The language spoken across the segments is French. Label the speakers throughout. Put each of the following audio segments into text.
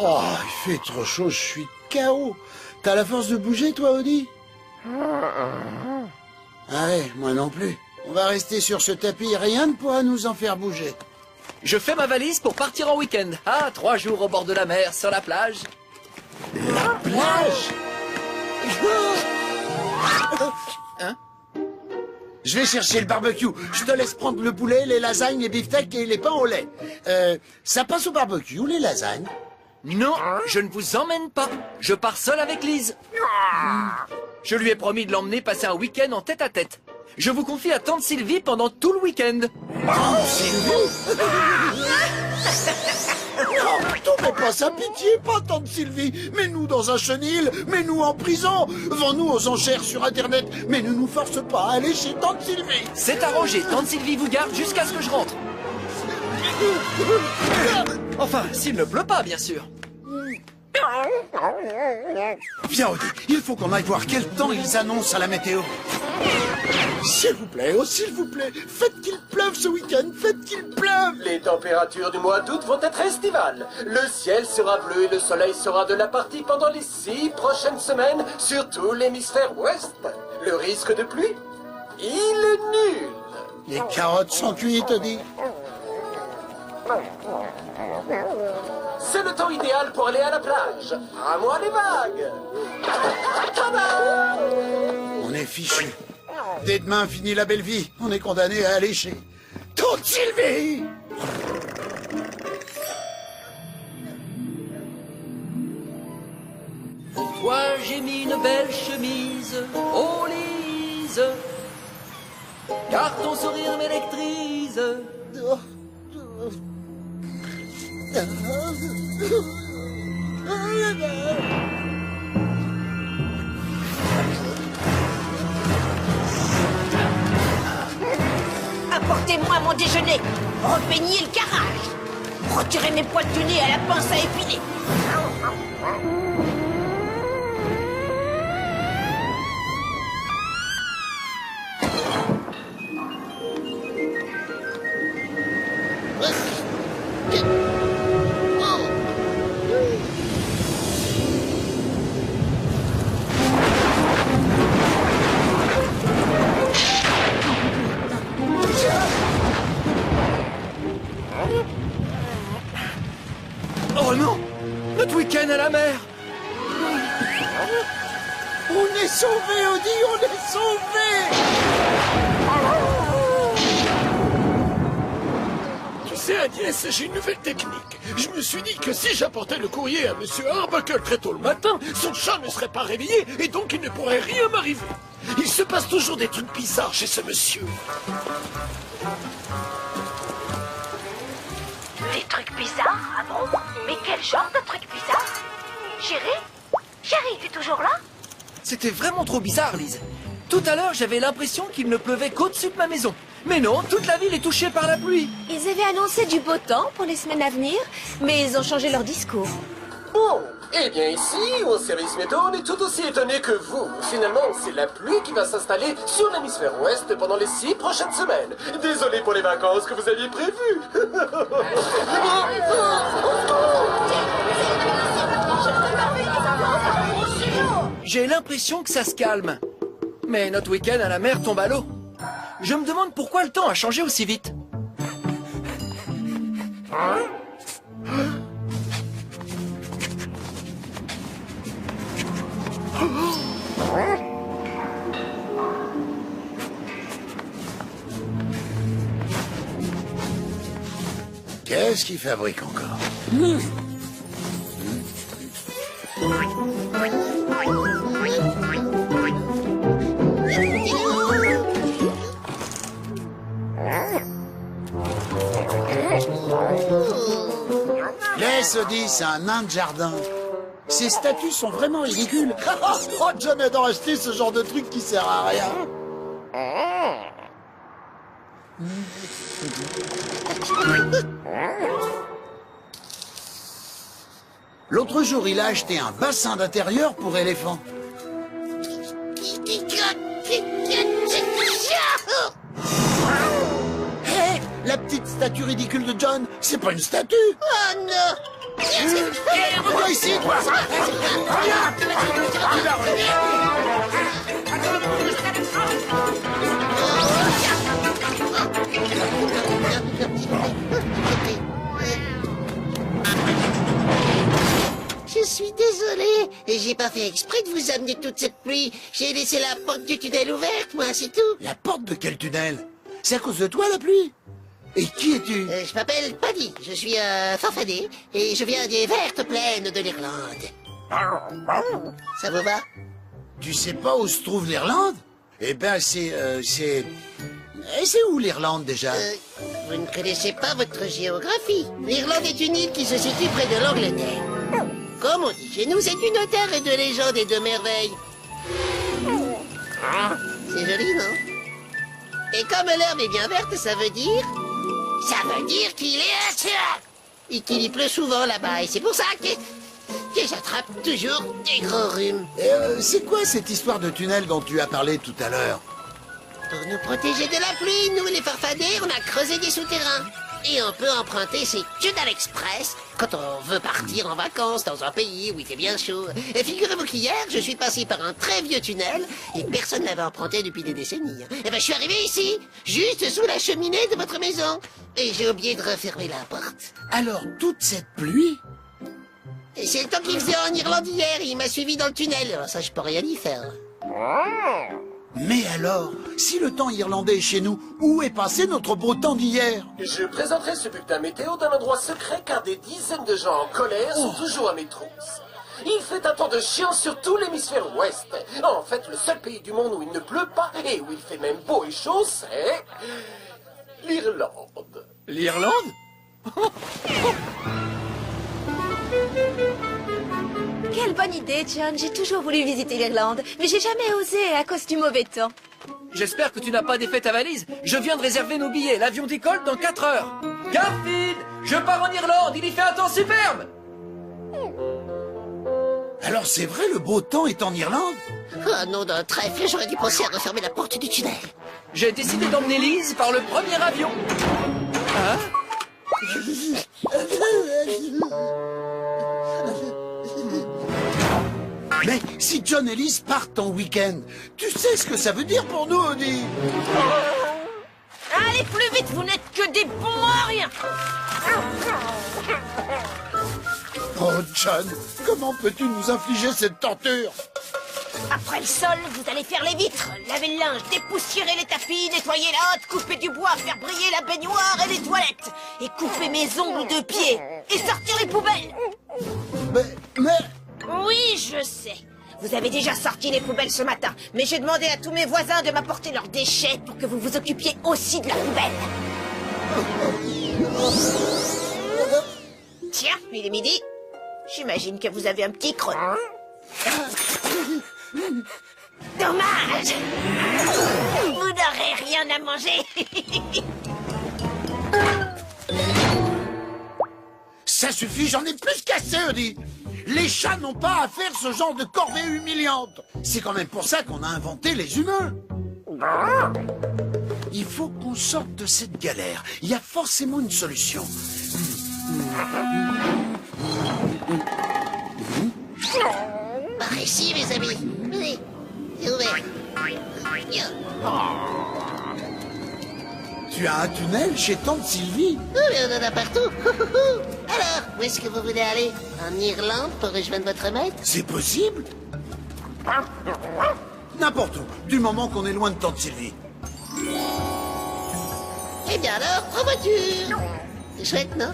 Speaker 1: Oh, il fait trop chaud, je suis KO. T'as la force de bouger, toi, Audi? Ah ouais, moi non plus. On va rester sur ce tapis, rien ne pourra nous en faire bouger.
Speaker 2: Je fais ma valise pour partir en week-end. Ah, 3 jours au bord de la mer, sur la plage.
Speaker 1: La plage?
Speaker 2: Hein?
Speaker 1: Je vais chercher le barbecue. Je te laisse prendre le poulet, les lasagnes, les beefsteaks et les pains au lait. Ça passe au barbecue, les lasagnes?
Speaker 2: Non, je ne vous emmène pas. Je pars seul avec Lise. Je lui ai promis de l'emmener passer un week-end en tête-à-tête. Je vous confie à tante Sylvie pendant tout le week-end.
Speaker 1: Tante Sylvie? Non, tombez pas sa pitié, pas tante Sylvie. Mets-nous dans un chenil, mets-nous en prison. Vends-nous aux enchères sur Internet, mais ne nous force pas à aller chez tante Sylvie.
Speaker 2: C'est arrangé, tante Sylvie vous garde jusqu'à ce que je rentre. Enfin, s'il ne pleut pas, bien sûr.
Speaker 1: Viens, Audi, il faut qu'on aille voir quel temps ils annoncent à la météo. S'il vous plaît, oh s'il vous plaît, faites qu'il pleuve ce week-end, faites qu'il pleuve.
Speaker 3: Les températures du mois d'août vont être estivales. Le ciel sera bleu et le soleil sera de la partie pendant les 6 prochaines semaines sur tout l'hémisphère ouest. Le risque de pluie, il est nul.
Speaker 1: Les carottes sont cuites, Audi.
Speaker 3: C'est le temps idéal pour aller à la plage. À moi les vagues. Tada!
Speaker 1: On est fichu. Dès demain, fini la belle vie. On est condamné à aller chez tante Sylvie.
Speaker 2: Pour toi, j'ai mis une belle chemise, oh Lise, car ton sourire m'électrise.
Speaker 4: Apportez-moi mon déjeuner. Repeignez le garage. Retirez mes poils du nez à la pince à épiler.
Speaker 2: Oh non! Notre week-end à la mer!
Speaker 1: On est sauvés, Audi, on est sauvés.
Speaker 5: Tu sais, Agnès, j'ai une nouvelle technique. Je me suis dit que si j'apportais le courrier à Monsieur Arbuckle très tôt le matin, son chat ne serait pas réveillé et donc il ne pourrait rien m'arriver. Il se passe toujours des trucs bizarres chez ce monsieur.
Speaker 4: Des trucs bizarres? Ah bon? Mais quel genre de trucs bizarres? Chérie? Chérie, tu es toujours là?
Speaker 2: C'était vraiment trop bizarre, Lise. Tout à l'heure, j'avais l'impression qu'il ne pleuvait qu'au-dessus de ma maison. Mais non, toute la ville est touchée par la pluie.
Speaker 6: Ils avaient annoncé du beau temps pour les semaines à venir, mais ils ont changé leur discours.
Speaker 3: Bon, eh bien ici, au service météo, on est tout aussi étonnés que vous. Finalement, c'est la pluie qui va s'installer sur l'hémisphère ouest pendant les 6 prochaines semaines. Désolé pour les vacances que vous aviez prévues.
Speaker 2: J'ai l'impression que ça se calme. Mais notre week-end à la mer tombe à l'eau. Je me demande pourquoi le temps a changé aussi vite.
Speaker 1: Qu'est-ce qu'il fabrique encore? Laisse, Audi, c'est un nain de jardin. Ces statues sont vraiment ridicules. Oh, jamais d'en acheter ce genre de truc qui sert à rien. L'autre jour, il a acheté un bassin d'intérieur pour éléphants. Hé, la petite statue statue ridicule de John. C'est pas une statue.
Speaker 7: Oh non!
Speaker 1: Viens ici, toi.
Speaker 7: Je suis désolé, j'ai pas fait exprès de vous amener toute cette pluie. J'ai laissé la porte du tunnel ouverte, moi, c'est tout.
Speaker 1: La porte de quel tunnel? C'est à cause de toi, la pluie? Et qui es-tu?
Speaker 7: Je m'appelle Paddy, je suis un farfadet, et je viens des vertes plaines de l'Irlande. Ça vous va?
Speaker 1: Tu sais pas où se trouve l'Irlande? Eh ben, c'est où l'Irlande, déjà?
Speaker 7: Vous ne connaissez pas votre géographie. L'Irlande est une île qui se situe près de l'Angleterre. Comme on dit chez nous, c'est une terre de légendes et de merveilles. C'est joli, non? Et comme l'herbe est bien verte, ça veut dire... Ça veut dire qu'il est assurant. Et qu'il y pleut souvent là-bas. Et c'est pour ça que j'attrape toujours des gros rhumes.
Speaker 1: C'est quoi cette histoire de tunnel dont tu as parlé tout à l'heure?
Speaker 7: Pour nous protéger de la pluie, nous les farfadets, on a creusé des souterrains. Et on peut emprunter ces tunnels express quand on veut partir en vacances dans un pays où il fait bien chaud. Et figurez-vous qu'hier, je suis passé par un très vieux tunnel et personne n'avait emprunté depuis des décennies. Et ben je suis arrivé ici, juste sous la cheminée de votre maison. Et j'ai oublié de refermer la porte.
Speaker 1: Alors, toute cette pluie?
Speaker 7: Et c'est le temps qu'il faisait en Irlande hier, il m'a suivi dans le tunnel. Alors ça, je peux rien y faire.
Speaker 1: Mais alors, si le temps irlandais est chez nous, où est passé notre beau temps d'hier?
Speaker 3: Je présenterai ce bulletin météo d'un endroit secret car des dizaines de gens en colère sont toujours à mes trousses. Il fait un temps de chien sur tout l'hémisphère ouest. En fait, le seul pays du monde où il ne pleut pas et où il fait même beau et chaud, c'est... l'Irlande.
Speaker 2: L'Irlande?
Speaker 6: Quelle bonne idée, John. J'ai toujours voulu visiter l'Irlande, mais j'ai jamais osé à cause du mauvais temps.
Speaker 2: J'espère que tu n'as pas défait ta valise. Je viens de réserver nos billets. L'avion décolle dans 4 heures. Garfield, je pars en Irlande. Il y fait un temps superbe.
Speaker 1: Alors c'est vrai, le beau temps est en Irlande?
Speaker 7: Oh non, d'un trèfle, j'aurais dû penser à refermer la porte du tunnel.
Speaker 2: J'ai décidé d'emmener Lise par le premier avion. Hein?
Speaker 1: Mais si John et Liz partent en week-end, tu sais ce que ça veut dire pour nous, Odie?
Speaker 4: Allez plus vite, vous n'êtes que des bons à rien.
Speaker 1: Oh, John, comment peux-tu nous infliger cette torture?
Speaker 4: Après le sol, vous allez faire les vitres, laver le linge, dépoussiérer les tapis, nettoyer la hotte, couper du bois, faire briller la baignoire et les toilettes, et couper mes ongles de pied, et sortir les poubelles.
Speaker 1: Mais...
Speaker 4: Oui, je sais. Vous avez déjà sorti les poubelles ce matin, mais j'ai demandé à tous mes voisins de m'apporter leurs déchets pour que vous vous occupiez aussi de la poubelle. Tiens, il est midi. J'imagine que vous avez un petit creux. Dommage! Vous n'aurez rien à manger.
Speaker 1: Ça suffit, j'en ai plus qu'assez, Odie. Les chats n'ont pas à faire ce genre de corvée humiliante. C'est quand même pour ça qu'on a inventé les humains. Il faut qu'on sorte de cette galère. Il y a forcément une solution.
Speaker 7: Par ici, mes amis. Oui, c'est ouvert.
Speaker 1: Tu as un tunnel chez Tante Sylvie?
Speaker 7: Oh, mais on en a partout. Alors, où est-ce que vous voulez aller? En Irlande pour rejoindre votre maître?
Speaker 1: C'est possible? N'importe où, du moment qu'on est loin de Tante Sylvie.
Speaker 7: Eh bien alors, en voiture. C'est chouette, non?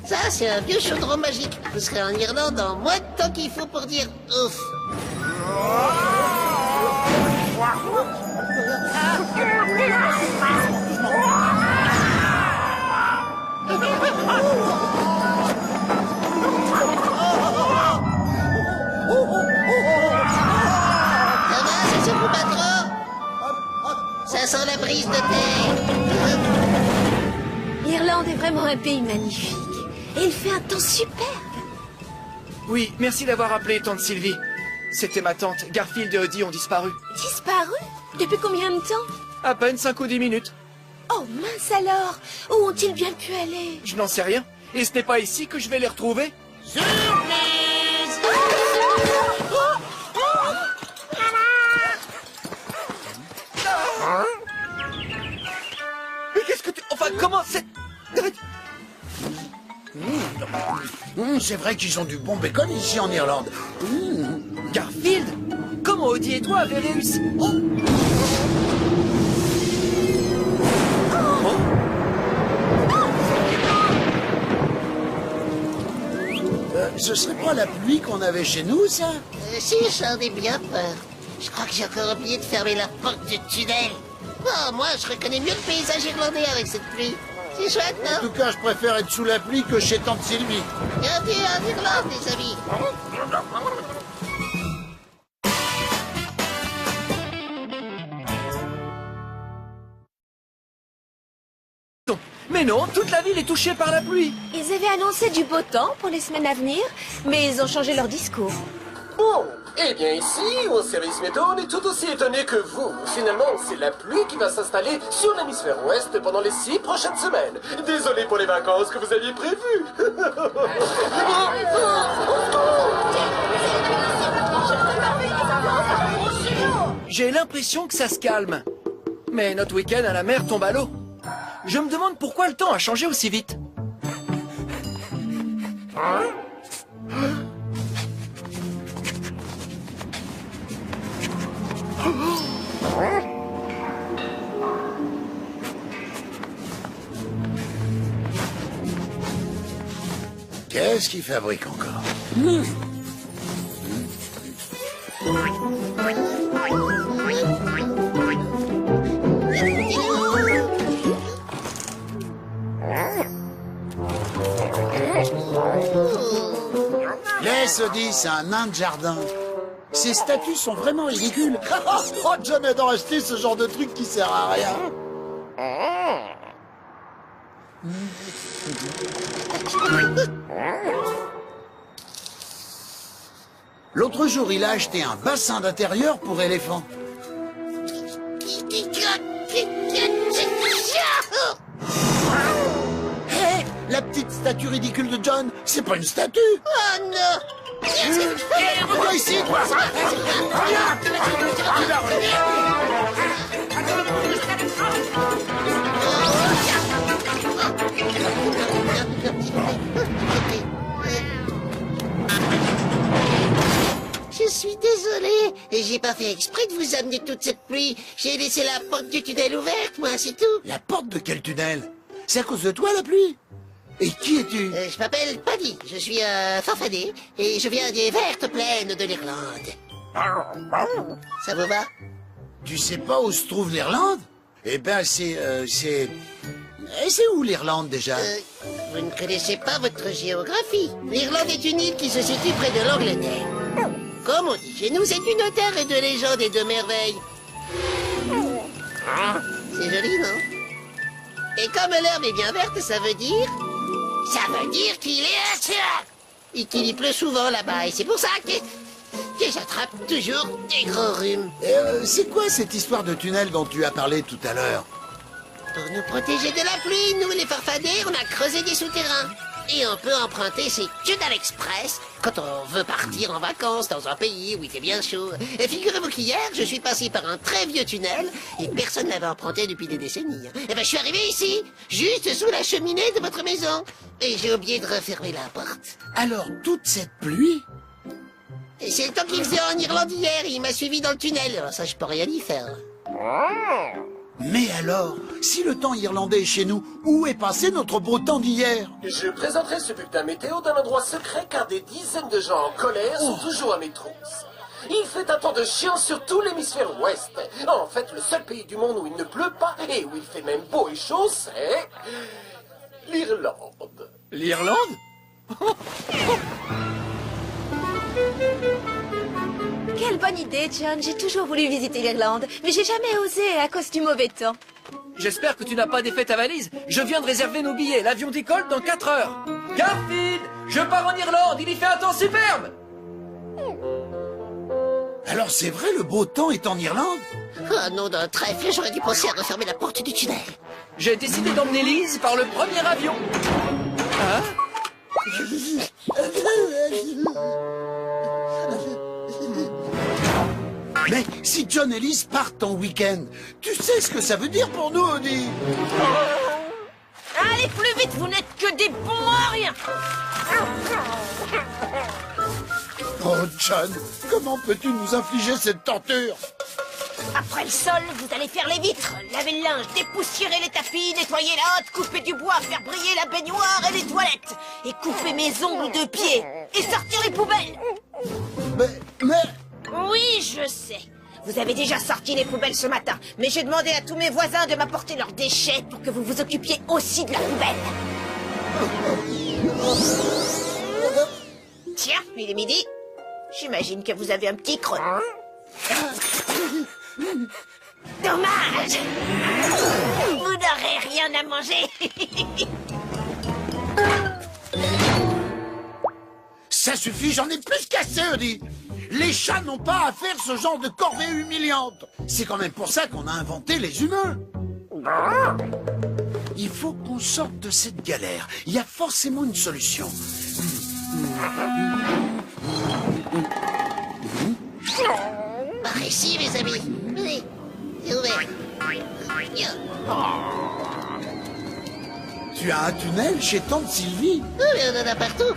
Speaker 7: Ça, c'est un vieux chaudron magique. Vous serez en Irlande en moins de temps qu'il faut pour dire ouf. Ça va, ça secoue pas trop? Ça sent la brise de terre.
Speaker 6: L'Irlande est vraiment un pays magnifique. Et il fait un temps superbe.
Speaker 2: Oui, merci d'avoir appelé, tante Sylvie. C'était ma tante. Garfield et Odie ont disparu.
Speaker 6: Disparu? Depuis combien de temps?
Speaker 2: À peine 5 ou 10 minutes.
Speaker 6: Oh mince alors! Où ont-ils bien pu aller?
Speaker 2: Je n'en sais rien. Et ce n'est pas ici que je vais les retrouver.
Speaker 7: Surprise!
Speaker 2: Mais qu'est-ce que tu... Enfin, comment c'est...
Speaker 1: C'est vrai qu'ils ont du bon bacon ici en Irlande.
Speaker 2: Garfield, comment Audie et toi avez réussi... Oh.
Speaker 1: Ce serait pas la pluie qu'on avait chez nous, ça?
Speaker 7: Si, j'en ai bien peur. Je crois que j'ai encore oublié de fermer la porte du tunnel. Oh, moi, je reconnais mieux le paysage irlandais avec cette pluie. C'est chouette,
Speaker 1: En
Speaker 7: non?
Speaker 1: tout cas, je préfère être sous la pluie que chez Tante Sylvie.
Speaker 7: Bienvenue en Irlande, les amis.
Speaker 2: Mais non, toute la ville est touchée par la pluie.
Speaker 6: Ils avaient annoncé du beau temps pour les semaines à venir, mais ils ont changé leur discours.
Speaker 3: Bon, eh bien ici, au service météo, on est tout aussi étonnés que vous. Finalement, c'est la pluie qui va s'installer sur l'hémisphère ouest pendant les 6 prochaines semaines. Désolé pour les vacances que vous aviez prévues.
Speaker 2: J'ai l'impression que ça se calme. Mais notre week-end à la mer tombe à l'eau. Je me demande pourquoi le temps a changé aussi vite.
Speaker 1: Qu'est-ce qu'ils fabriquent encore? Laisse, Audie, c'est un nain de jardin. Ces statues sont vraiment ridicules. Oh, jamais d'en acheter ce genre de truc qui sert à rien. L'autre jour, il a acheté un bassin d'intérieur pour éléphant. Hé, la petite statue ridicule de John, c'est pas une statue.
Speaker 7: Oh non!
Speaker 1: Viens ici, toi.
Speaker 7: Je suis désolé, et j'ai pas fait exprès de vous amener toute cette pluie. J'ai laissé la porte du tunnel ouverte, moi, c'est tout.
Speaker 1: La porte de quel tunnel? C'est à cause de toi, la pluie? Et qui es-tu?
Speaker 7: Je m'appelle Paddy, je suis un farfadet, et je viens des vertes plaines de l'Irlande. Ça vous va?
Speaker 1: Tu sais pas où se trouve l'Irlande? Eh ben, c'est... c'est où l'Irlande, déjà?
Speaker 7: Vous ne connaissez pas votre géographie. L'Irlande est une île qui se situe près de l'Angleterre. Comme on dit chez nous, c'est une terre de légendes et de merveilles. C'est joli, non? Et comme l'herbe est bien verte, ça veut dire... Ça veut dire qu'il est assuré. Et qu'il y pleut souvent là-bas, et c'est pour ça que j'attrape toujours des gros rhumes.
Speaker 1: C'est quoi cette histoire de tunnel dont tu as parlé tout à l'heure?
Speaker 7: Pour nous protéger de la pluie, nous les farfadets, on a creusé des souterrains. Et on peut emprunter ces Tunnel Express quand on veut partir en vacances dans un pays où il fait bien chaud. Et figurez-vous qu'hier, je suis passé par un très vieux tunnel et personne n'avait emprunté depuis des décennies. Et ben, je suis arrivé ici, juste sous la cheminée de votre maison. Et j'ai oublié de refermer la porte.
Speaker 1: Alors, toute cette pluie?
Speaker 7: Et c'est le temps qu'il faisait en Irlande hier et il m'a suivi dans le tunnel. Alors ça, je peux rien y faire.
Speaker 1: Mais alors, si le temps irlandais est chez nous, où est passé notre beau temps d'hier?
Speaker 3: Je présenterai ce bulletin météo d'un endroit secret car des dizaines de gens en colère sont toujours à mes trousses. Il fait un temps de chien sur tout l'hémisphère ouest. En fait, le seul pays du monde où il ne pleut pas et où il fait même beau et chaud, c'est... l'Irlande.
Speaker 2: L'Irlande?
Speaker 6: Quelle bonne idée, John. J'ai toujours voulu visiter l'Irlande, mais j'ai jamais osé à cause du mauvais temps.
Speaker 2: J'espère que tu n'as pas défait ta valise. Je viens de réserver nos billets. L'avion décolle dans 4 heures. Garfield, je pars en Irlande. Il y fait un temps superbe.
Speaker 1: Alors c'est vrai, le beau temps est en Irlande?
Speaker 7: Oh non, d'un trèfle, j'aurais dû penser à refermer la porte du tunnel.
Speaker 2: J'ai décidé d'emmener Lise par le premier avion. Hein?
Speaker 1: Mais si John et Lise partent en week-end, tu sais ce que ça veut dire pour nous, Odie?
Speaker 4: Allez plus vite, vous n'êtes que des bons à rien.
Speaker 1: Oh, John, comment peux-tu nous infliger cette torture?
Speaker 4: Après le sol, vous allez faire les vitres, laver le linge, dépoussiérer les tapis, nettoyer la hotte, couper du bois, faire briller la baignoire et les toilettes, et couper mes ongles de pied, et sortir les poubelles.
Speaker 1: Mais...
Speaker 4: Oui, je sais. Vous avez déjà sorti les poubelles ce matin, mais j'ai demandé à tous mes voisins de m'apporter leurs déchets pour que vous vous occupiez aussi de la poubelle. Tiens, il est midi. J'imagine que vous avez un petit creux. Dommage! Vous n'aurez rien à manger.
Speaker 1: Ça suffit, j'en ai plus qu'assez, Odie. Les chats n'ont pas à faire ce genre de corvée humiliante. C'est quand même pour ça qu'on a inventé les humains. Il faut qu'on sorte de cette galère. Il y a forcément une solution.
Speaker 7: Par ici, mes amis. Venez, c'est ouvert.
Speaker 1: Tu as un tunnel chez Tante Sylvie?
Speaker 7: Oh, mais on en a partout.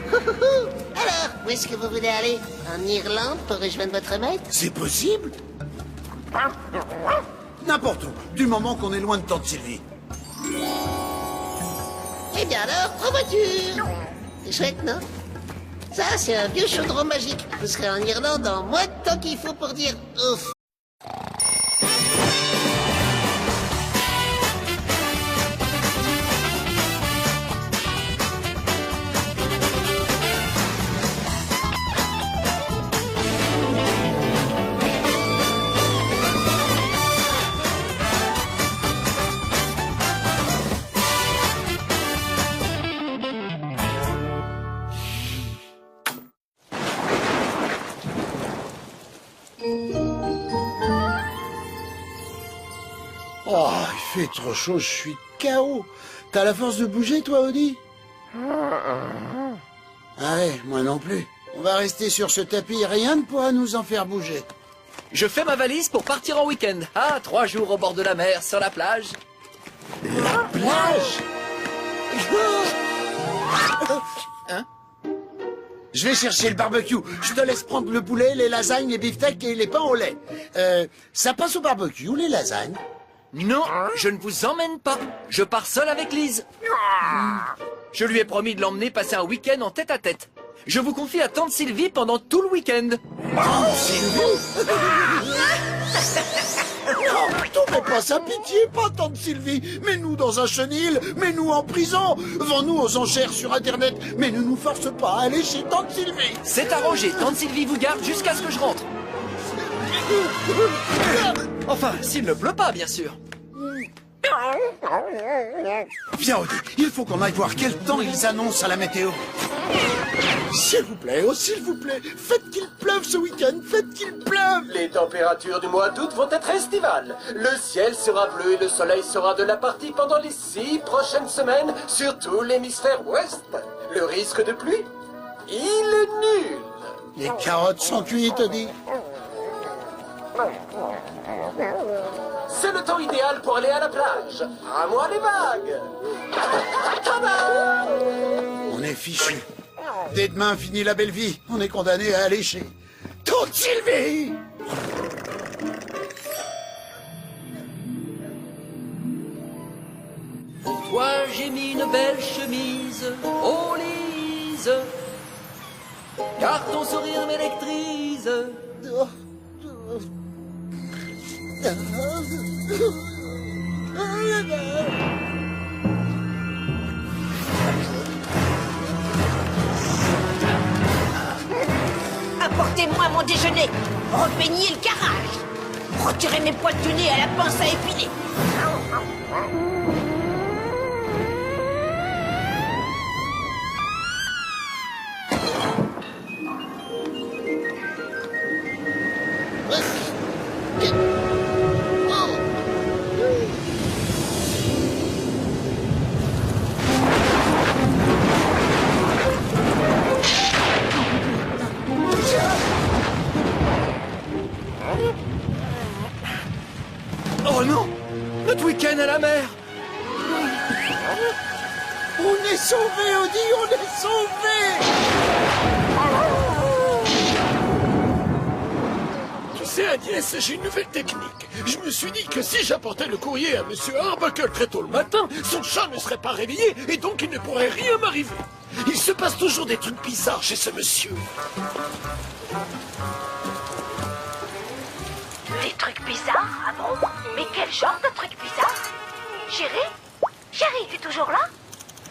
Speaker 7: Alors, où est-ce que vous voulez aller? En Irlande pour rejoindre votre maître?
Speaker 1: C'est possible? N'importe où, du moment qu'on est loin de Tante Sylvie.
Speaker 7: Eh bien alors, en voiture. C'est chouette, non? Ça, c'est un vieux chaudron magique. Vous serez en Irlande en moins de temps qu'il faut pour dire ouf.
Speaker 1: Oh, il fait trop chaud, je suis KO. T'as la force de bouger, toi, Odie? Ah ouais, moi non plus. On va rester sur ce tapis, rien ne pourra nous en faire bouger.
Speaker 2: Je fais ma valise pour partir en week-end. Ah, 3 jours au bord de la mer, sur la plage.
Speaker 1: La plage?
Speaker 2: Hein?
Speaker 1: Je vais chercher le barbecue. Je te laisse prendre le poulet, les lasagnes, les beefsteaks et les pains au lait. Ça passe au barbecue, les lasagnes?
Speaker 2: Non, je ne vous emmène pas. Je pars seul avec Lise. Je lui ai promis de l'emmener passer un week-end en tête-à-tête. Je vous confie à Tante Sylvie pendant tout le week-end.
Speaker 1: Oh, Sylvie! Non, tombez pas sa pitié, pas Tante Sylvie. Mets-nous dans un chenil, mets-nous en prison. Vends-nous aux enchères sur Internet, mais ne nous force pas à aller chez Tante Sylvie.
Speaker 2: C'est arrangé, Tante Sylvie vous garde jusqu'à ce que je rentre. Enfin, s'il ne pleut pas, bien sûr.
Speaker 1: Viens, Odie, il faut qu'on aille voir quel temps ils annoncent à la météo. S'il vous plaît, oh s'il vous plaît, faites qu'il pleuve ce week-end, faites qu'il pleuve.
Speaker 3: Les températures du mois d'août vont être estivales. Le ciel sera bleu et le soleil sera de la partie pendant les 6 prochaines semaines sur tout l'hémisphère ouest. Le risque de pluie, il est nul.
Speaker 1: Les carottes sont cuites, Odie.
Speaker 3: C'est le temps idéal pour aller à la plage. À moi les vagues. Tada!
Speaker 1: On est fichu. Dès demain, finit la belle vie. On est condamné à aller chez Tante Sylvie.
Speaker 2: Pour toi, j'ai mis une belle chemise, oh Lise, car ton sourire m'électrise.
Speaker 4: Apportez-moi mon déjeuner. Repeignez le garage. Retirez mes poils du nez à la pince à épiler.
Speaker 1: sauvés, Audi, on est sauvés!
Speaker 5: Tu sais, Agnès, j'ai une nouvelle technique. Je me suis dit que si j'apportais le courrier à Monsieur Arbuckle très tôt le matin, son chat ne serait pas réveillé et donc il ne pourrait rien m'arriver. Il se passe toujours des trucs bizarres chez ce monsieur.
Speaker 4: Des trucs bizarres? Ah bon? Mais quel genre de trucs bizarres? Chérie? Chérie, t'es toujours là?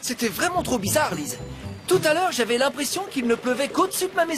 Speaker 2: C'était vraiment trop bizarre, Lise. Tout à l'heure, j'avais l'impression qu'il ne pleuvait qu'au-dessus de ma maison.